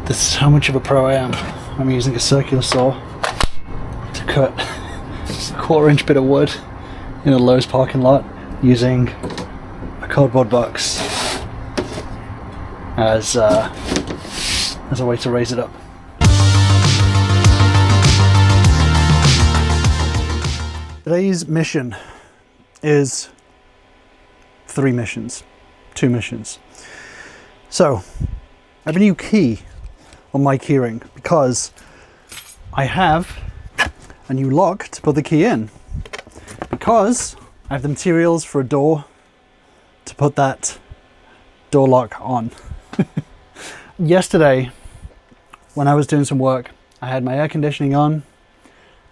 This is how much of a pro I am. I'm using a circular saw to cut a 1/4 inch bit of wood in a Lowe's parking lot using a cardboard box as a way to raise it up. Today's mission is 2 missions. So, I have a new key on my keyring because I have a new lock to put the key in, because I have the materials for a door to put that door lock on. Yesterday, when I was doing some work, I had my air conditioning on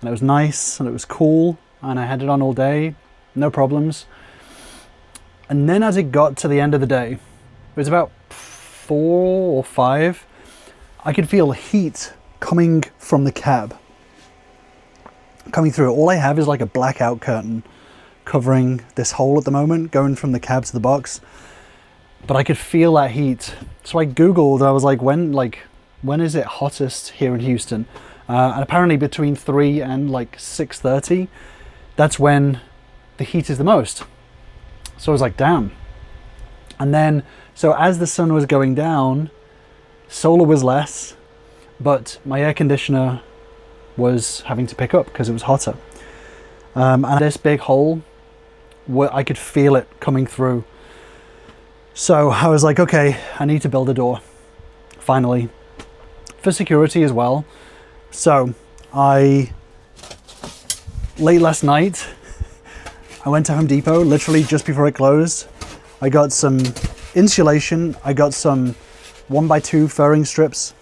and it was nice and it was cool and I had it on all day, no problems. And then as it got to the end of the day, it was about 4 or 5, I could feel heat coming from the cab, coming through. All I have is like a blackout curtain covering this hole at the moment, going from the cab to the box, but I could feel that heat. So I Googled, I was like, when is it hottest here in Houston? And apparently between 3 and like 6:30, that's when the heat is the most. So I was like, damn. And then, so as the sun was going down, solar was less, but my air conditioner was having to pick up because it was hotter. And this big hole, I could feel it coming through. So I was like, okay, I need to build a door, finally, for security as well. So late last night, I went to Home Depot, literally just before it closed. I got some insulation, I got some 1x2 furring strips,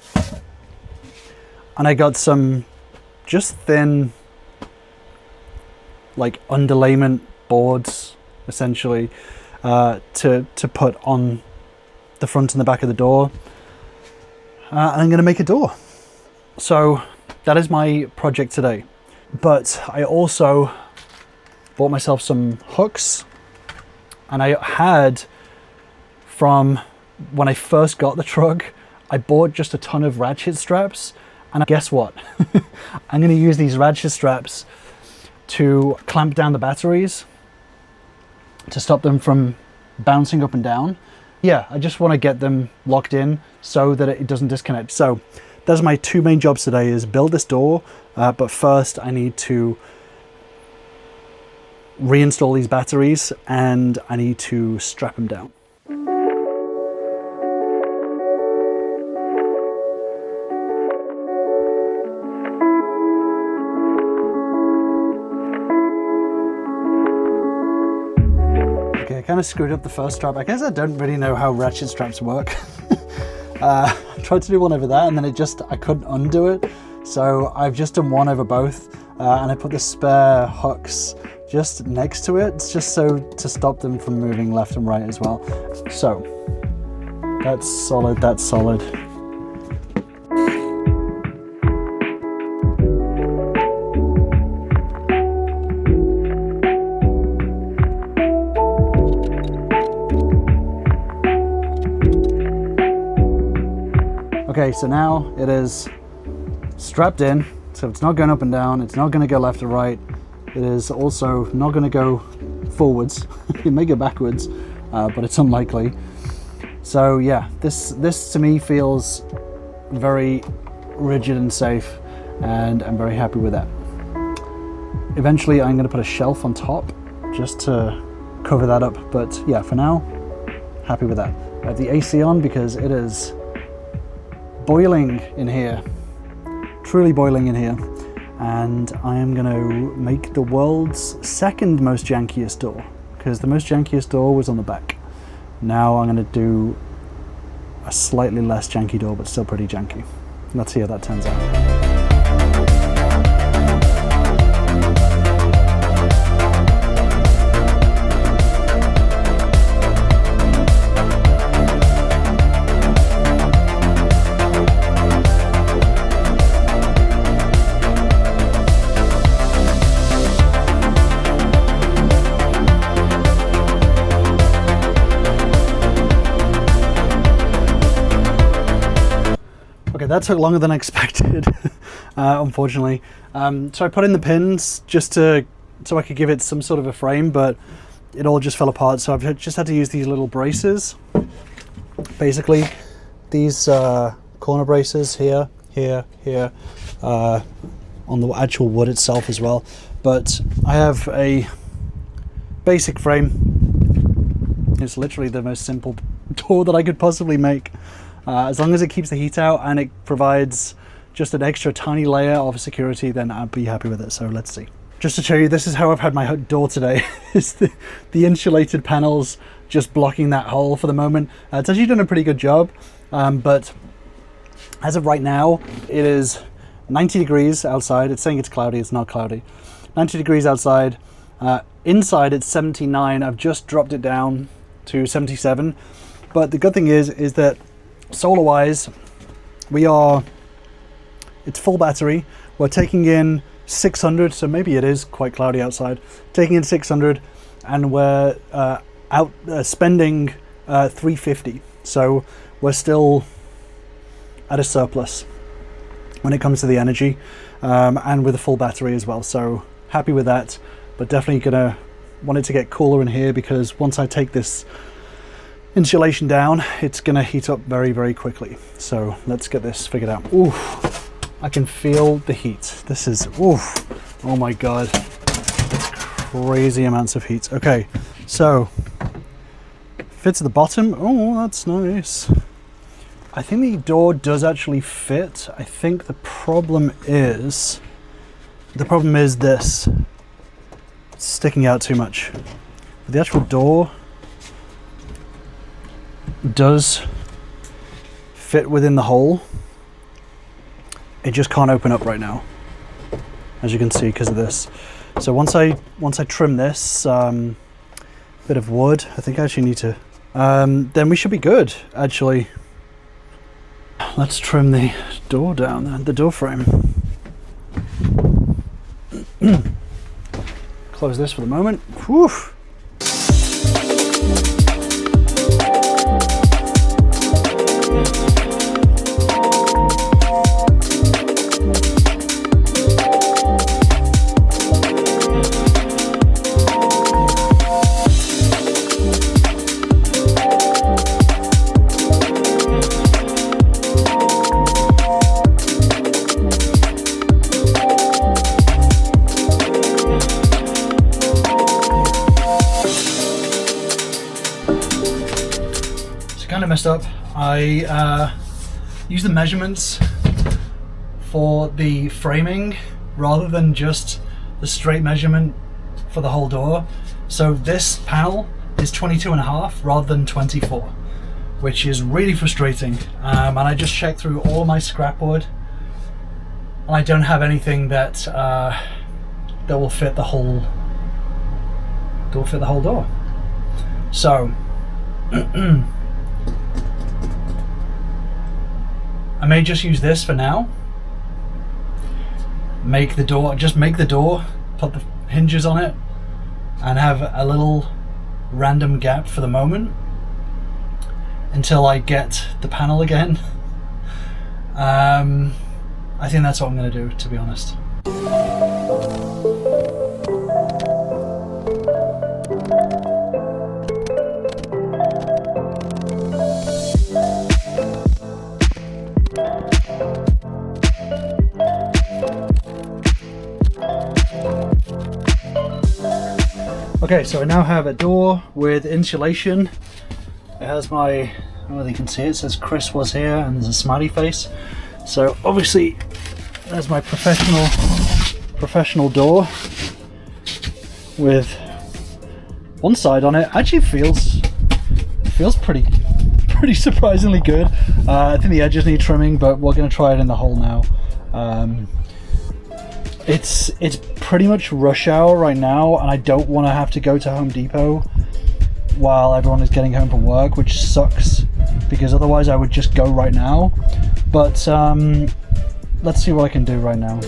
and I got some just thin, like underlayment boards, essentially, to put on the front and the back of the door. And I'm gonna make a door. So that is my project today. But I also bought myself some hooks, and I had, from when I first got the truck, I bought just a ton of ratchet straps, and guess what? I'm going to use these ratchet straps to clamp down the batteries to stop them from bouncing up and down. Yeah, I just want to get them locked in so that it doesn't disconnect. So that's my 2 main jobs today, is build this door, but first I need to reinstall these batteries and I need to strap them down. Okay, I kind of screwed up the first strap. I guess I don't really know how ratchet straps work. I tried to do one over there and then I couldn't undo it. So I've just done one over both, and I put the spare hooks just next to it, just so to stop them from moving left and right as well. So that's solid, that's solid. Okay, so now it is strapped in, so it's not going up and down, it's not going to go left or right. It is also not going to go forwards. It may go backwards, but it's unlikely. So yeah, this to me feels very rigid and safe, and I'm very happy with that. Eventually I'm going to put a shelf on top just to cover that up, but yeah, for now, happy with that. I have the AC on because it is boiling in here, truly boiling in here. And I am going to make the world's 2nd most jankiest door, because the most jankiest door was on the back. Now I'm going to do a slightly less janky door, but still pretty janky. Let's see how that turns out. Okay, that took longer than I expected, unfortunately. So I put in the pins just so I could give it some sort of a frame, but it all just fell apart. So I've just had to use these little braces. Basically, these corner braces here, on the actual wood itself as well. But I have a basic frame. It's literally the most simple door that I could possibly make. As long as it keeps the heat out and it provides just an extra tiny layer of security, then I'd be happy with it. So let's see. Just to show you, this is how I've had my door today. It's the insulated panels just blocking that hole for the moment. It's actually done a pretty good job, but as of right now, it is 90 degrees outside. It's saying it's cloudy, it's not cloudy. 90 degrees outside. Inside it's 79. I've just dropped it down to 77. But the good thing is that solar wise, it's full battery. We're taking in 600, so maybe it is quite cloudy outside. Taking in 600, and we're spending 350. So we're still at a surplus when it comes to the energy, and with a full battery as well. So happy with that, but definitely gonna want it to get cooler in here, because once I take this insulation down, it's gonna heat up very, very quickly. So let's get this figured out. Ooh, I can feel the heat. This is, ooh, oh my God, that's crazy amounts of heat. Okay, so fits at the bottom. Oh, that's nice. I think the door does actually fit. I think the problem is this. It's sticking out too much. But the actual door does fit within the hole. It just can't open up right now, as you can see, because of this. So once I trim this bit of wood, I think I actually need to, then we should be good, actually. Let's trim the door down then, the door frame. Close this for the moment. Whew. Kind of messed up. I used the measurements for the framing rather than just the straight measurement for the whole door. So this panel is 22.5 rather than 24, which is really frustrating. And I just checked through all my scrap wood, and I don't have anything that will fit the whole door. So I may just use this for now. Make the door, put the hinges on it, and have a little random gap for the moment until I get the panel again. I think that's what I'm going to do, to be honest. Okay, so I now have a door with insulation. It has my, I don't know whether you can see it, it says Chris was here, and there's a smiley face. So obviously there's my professional door with one side on it. Actually feels pretty surprisingly good. I think the edges need trimming, but we're going to try it in the hole now. It's pretty much rush hour right now, and I don't want to have to go to Home Depot while everyone is getting home from work, which sucks, because otherwise I would just go right now. But let's see what I can do right now.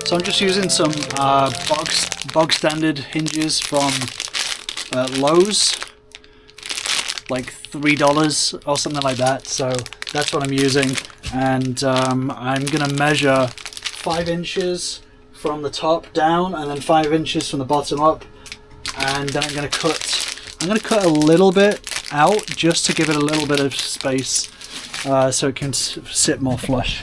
So I'm just using some bog standard hinges from Lowe's, like $3 or something like that. So that's what I'm using, and I'm gonna measure 5 inches from the top down and then 5 inches from the bottom up, and then I'm gonna cut a little bit out just to give it a little bit of space so it can sit more flush.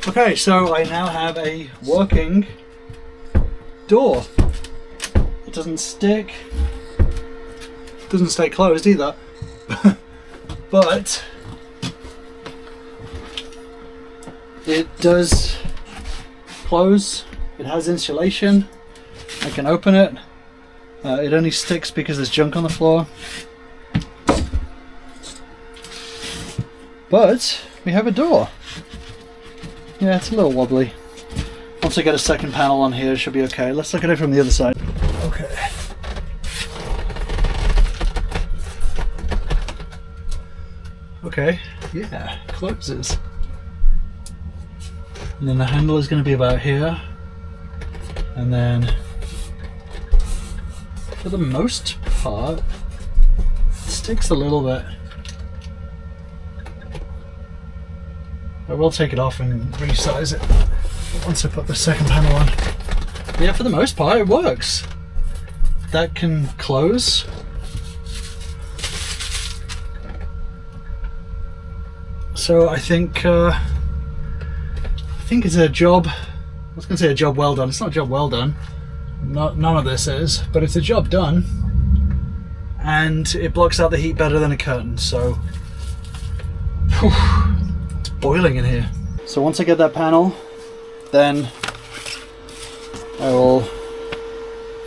Okay, so I now have a working door. It doesn't stick, doesn't stay closed either, but it does close. It has insulation. I can open it. It only sticks because there's junk on the floor. But we have a door. Yeah, it's a little wobbly. Once I get a second panel on here, it should be okay. Let's look at it from the other side. Okay. Okay, yeah, it closes. And then the handle is going to be about here. And then, for the most part, it sticks a little bit. I will take it off and resize it once I put the second panel on. Yeah, for the most part it works. That can close. So I think it's a job. I was going to say a job well done. It's not a job well done. None of this is, but it's a job done, and it blocks out the heat better than a curtain. So. Whew. Boiling in here. So once I get that panel, then I will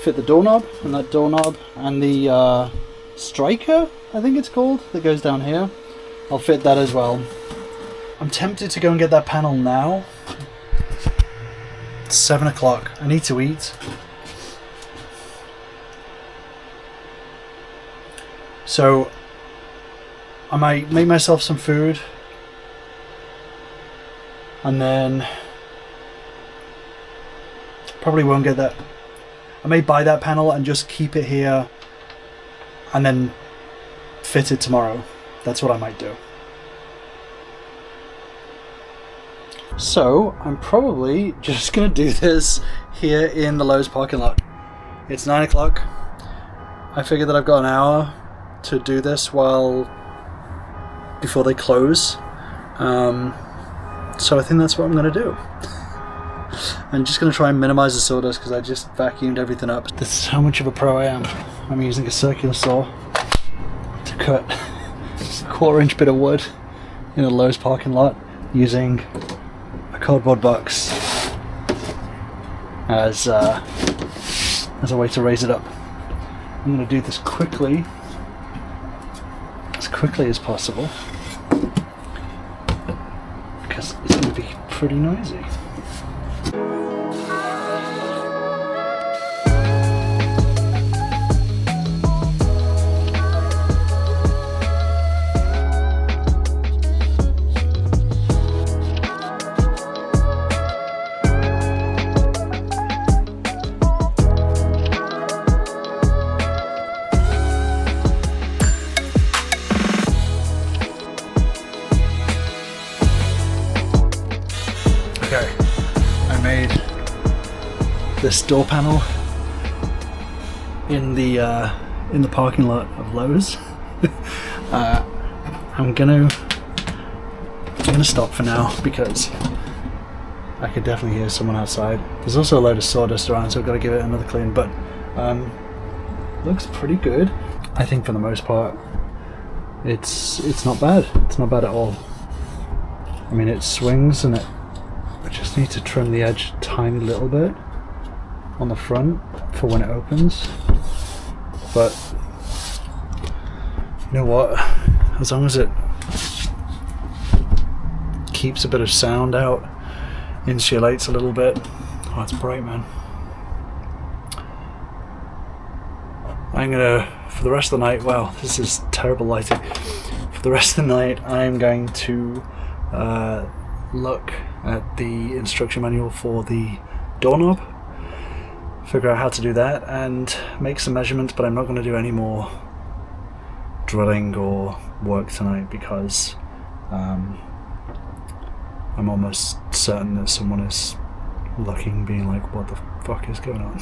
fit the doorknob and that doorknob and the striker, I think it's called, that goes down here. I'll fit that as well. I'm tempted to go and get that panel now. It's 7 o'clock. I need to eat. So I might make myself some food. And then probably won't get that. I may buy that panel and just keep it here and then fit it tomorrow. That's what I might do. So I'm probably just gonna do this here in the Lowe's parking lot. It's 9 o'clock. I figured that I've got an hour to do this before they close. So I think that's what I'm going to do. I'm just going to try and minimize the sawdust because I just vacuumed everything up. This is how much of a pro I am. I'm using a circular saw to cut a 1/4 bit of wood in a Lowe's parking lot using a cardboard box as a way to raise it up. I'm going to do this quickly as possible. Because it's going to be pretty noisy. Okay, I made this door panel in the parking lot of Lowe's. I'm gonna stop for now because I could definitely hear someone outside. There's also a load of sawdust around, so I've got to give it another clean, but looks pretty good. I think for the most part it's not bad. It's not bad at all. I mean, it swings, and I just need to trim the edge a tiny little bit on the front for when it opens. But you know what? As long as it keeps a bit of sound out, insulates a little bit. Oh, it's bright, man. I'm gonna, for the rest of the night, wow, this is terrible lighting. For the rest of the night, I'm going to look at the instruction manual for the doorknob, figure out how to do that, and make some measurements, but I'm not going to do any more drilling or work tonight because I'm almost certain that someone is looking, being like, what the fuck is going on?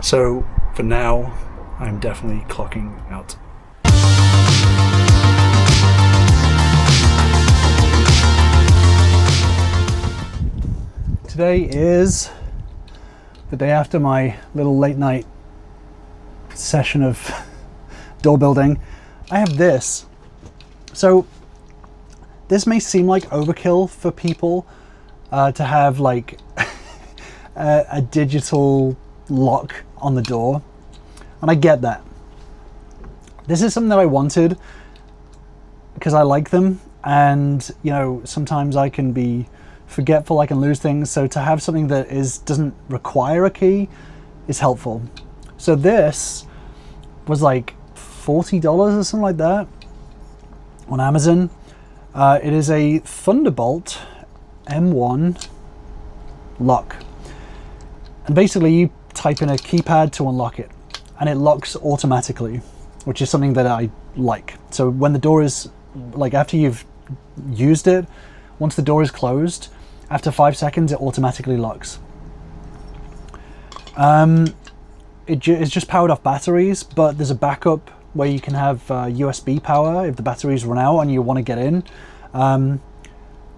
So for now, I'm definitely clocking out. Today is the day after my little late night session of door building. I have this. So this may seem like overkill for people to have like a digital lock on the door, and I get that. This is something that I wanted because I like them, and you know, sometimes I can be forgetful, I can lose things, so to have something that doesn't require a key is helpful. So this was like $40 or something like that on Amazon. It is a Thunderbolt M1 lock, and basically you type in a keypad to unlock it, and it locks automatically, which is something that I like. So when the door is, like, after you've used it, once the door is closed, after 5 seconds it automatically locks. It's just powered off batteries, but there's a backup where you can have USB power if the batteries run out and you want to get in.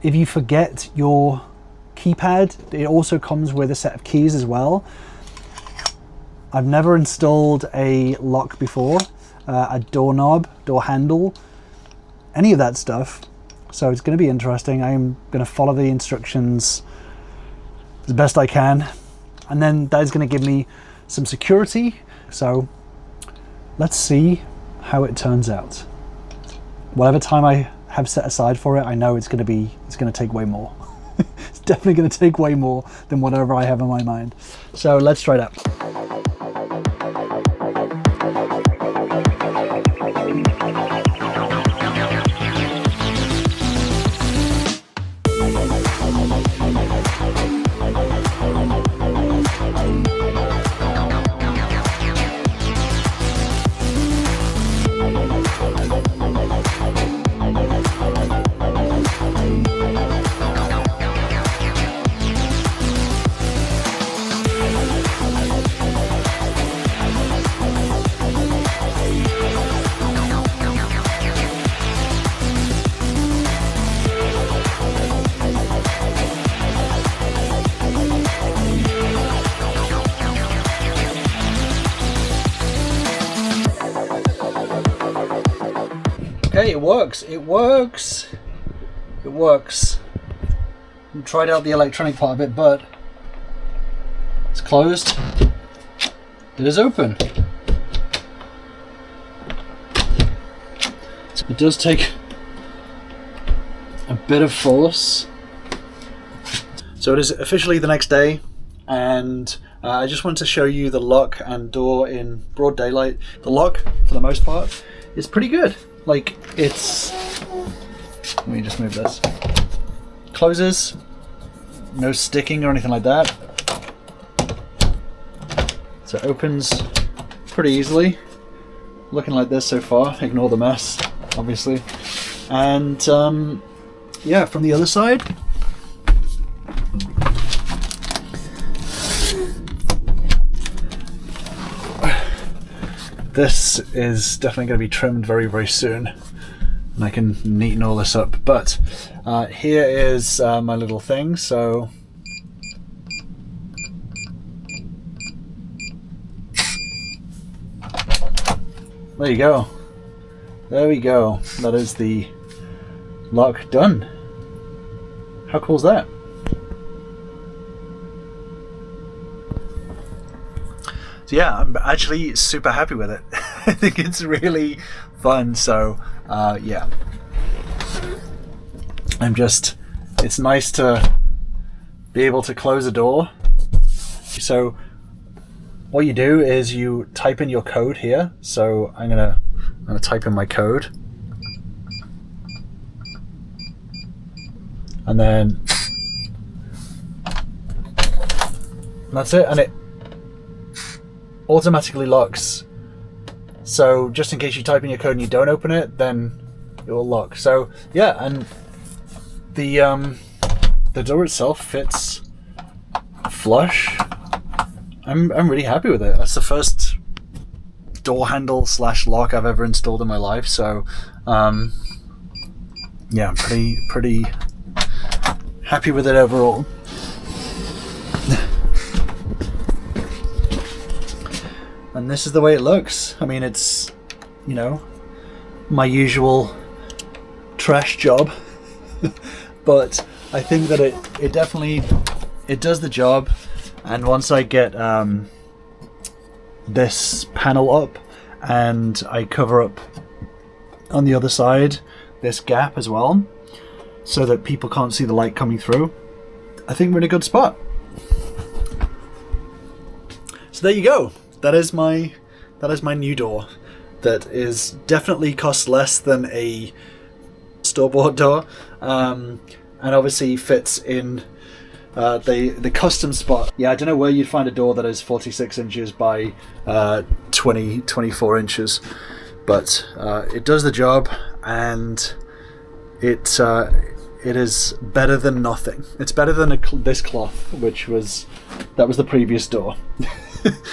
If you forget your keypad, it also comes with a set of keys as well. I've never installed a lock before, a doorknob, door handle, any of that stuff. So it's going to be interesting. I'm going to follow the instructions as best I can, and then that is going to give me some security. So let's see how it turns out. Whatever time I have set aside for it, I know it's going to take way more. It's definitely going to take way more than whatever I have in my mind. So let's try it out. Okay, it works. It works. It works. I tried out the electronic part of it, but it's closed. It is open. It does take a bit of force. So it is officially the next day, and I just wanted to show you the lock and door in broad daylight. The lock, for the most part, is pretty good. Like, it's, let me just move this. Closes, no sticking or anything like that. So it opens pretty easily. Looking like this so far, ignore the mess, obviously. And yeah, from the other side, this is definitely going to be trimmed very, very soon. and I can neaten all this up. But here is my little thing. So there you go. There we go. That is the lock done. How cool is that? So yeah, I'm actually super happy with it. I think it's really fun. So yeah, it's nice to be able to close a door. So what you do is you type in your code here. So I'm gonna type in my code, and then that's it, and it automatically locks. So just in case you type in your code and you don't open it, then it will lock. So yeah, and the door itself fits flush. I'm really happy with it. That's the first door handle / lock I've ever installed in my life. So yeah, I'm pretty happy with it overall. And this is the way it looks. I mean, it's, you know, my usual trash job, but I think that it definitely does the job. And once I get this panel up and I cover up on the other side this gap as well, so that people can't see the light coming through, I think we're in a good spot. So there you go. That is my new door. That is definitely costs less than a store-bought door, and obviously fits in the custom spot. Yeah, I don't know where you'd find a door that is 46 inches by 24 inches, but it does the job, and it is better than nothing. It's better than this cloth, that was the previous door.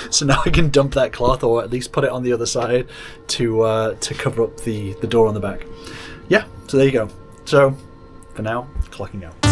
So now I can dump that cloth, or at least put it on the other side to cover up the door on the back. Yeah, so there you go. So for now, clocking out.